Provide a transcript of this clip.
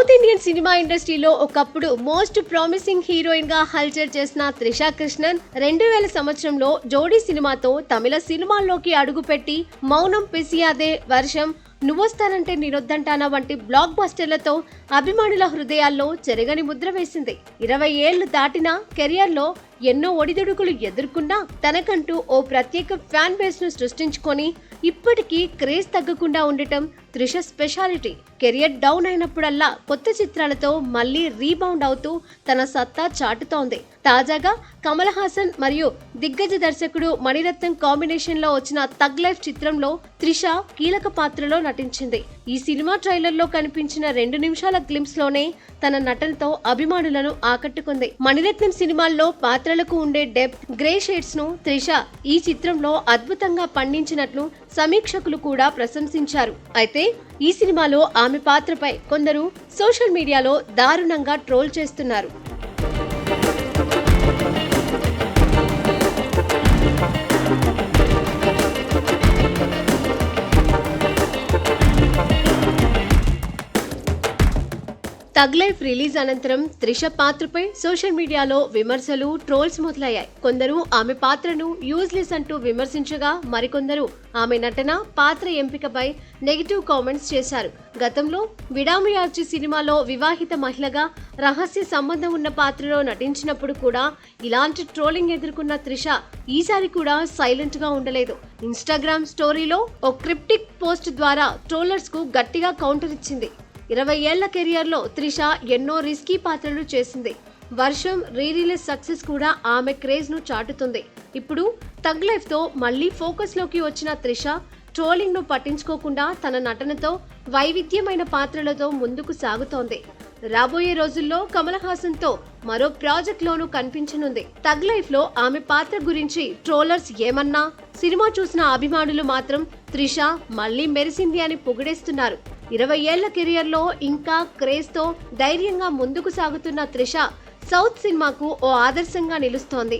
South Indian cinema ఇండస్ట్రీలో ఒకప్పుడు most promising heroine గా హల్చల్ చేసిన త్రిషా కృష్ణన్ 2000 సంవత్సరంలో జోడీ సినిమాతో తమిళ సినిమాల్లోకి అడుగుపెట్టి మౌనం పిసియాదే, వర్షం, నువ్వొస్తానంటే నేనొద్దంటానా వంటి బ్లాక్ బస్టర్లతో అభిమానుల హృదయాల్లో చెరగని ముద్ర వేసింది. 20 ఏళ్లు దాటిన కెరియర్లో ఎన్నో ఒడిదుడుకులు ఎదుర్కొన్నా తనకంటూ ఓ ప్రత్యేక ఫ్యాన్ బేస్ ను సృష్టించుకొని ఇప్పటికీ క్రేజ్ తగ్గకుండా ఉండటం త్రిష స్పెషాలిటీ. కెరియర్ డౌన్ అయినప్పుడల్లా కొత్త చిత్రాలతో మళ్లీ రీబౌండ్ అవుతూ తన సత్తా చాటుతోంది. తాజాగా కమల్ హాసన్ మరియు దిగ్గజ దర్శకుడు మణిరత్నం కాంబినేషన్ లో వచ్చిన థగ్ లైఫ్ చిత్రంలో త్రిష కీలక పాత్రలో నటించింది. ఈ సినిమా ట్రైలర్ లో కనిపించిన 2 నిమిషాల గ్లింప్స్ లోనే తన నటనతో అభిమానులను ఆకట్టుకుంది. మణిరత్నం సినిమాల్లో పాత్రలకు ఉండే డెప్త్, గ్రే షేడ్స్ ను త్రిష ఈ చిత్రంలో అద్భుతంగా పండించినట్లు సమీక్షకులు కూడా ప్రశంసించారు. అయితే ఈ సినిమాలో ఆమె పాత్రపై కొందరు సోషల్ మీడియాలో దారుణంగా ట్రోల్ చేస్తున్నారు. థగ్ లైఫ్ రిలీజ్ అనంతరం త్రిష పాత్రపై సోషల్ మీడియాలో విమర్శలు, ట్రోల్స్ మొదలయ్యాయి. కొందరు ఆమె పాత్రను యూజ్లెస్ అంటూ విమర్శించగా, మరికొందరు ఆమె నటన, పాత్ర ఎంపికపై నెగిటివ్ కామెంట్స్ చేశారు. గతంలో విడాముయార్చి సినిమాలో వివాహిత మహిళగా రహస్య సంబంధం ఉన్న పాత్రలో నటించినప్పుడు కూడా ఇలాంటి ట్రోలింగ్ ఎదుర్కొన్న త్రిష ఈసారి కూడా సైలెంట్ గా ఉండలేదు. ఇన్స్టాగ్రామ్ స్టోరీలో ఓ క్రిప్టిక్ పోస్ట్ ద్వారా ట్రోలర్స్ కు గట్టిగా కౌంటర్ ఇచ్చింది. 20 ఏళ్ల కెరియర్లో త్రిష ఎన్నో రిస్కీ పాత్రలు చేసింది. వర్షం రీరిలీజ్ సక్సెస్ కూడా ఆమె క్రేజ్ ను చాటుతుంది. ఇప్పుడు థగ్ లైఫ్ తో మళ్లీ ఫోకస్ లోకి వచ్చిన త్రిష ట్రోలింగ్ ను పట్టించుకోకుండా తన నటనతో వైవిధ్యమైన పాత్రలతో ముందుకు సాగుతోంది. రాబోయే రోజుల్లో కమల్ హాసన్ తో మరో ప్రాజెక్ట్ లోనూ కనిపించనుంది. థగ్ లైఫ్ లో ఆమె పాత్ర గురించి ట్రోలర్స్ ఏమన్నా, సినిమా చూసిన అభిమానులు మాత్రం త్రిష మళ్లీ మెరిసింది అని పొగిడేస్తున్నారు. 20 ఏళ్ల కెరియర్ లో ఇంకా క్రేజ్ తో ధైర్యంగా ముందుకు సాగుతున్న త్రిష సౌత్ సినిమాకు ఓ ఆదర్శంగా నిలుస్తోంది.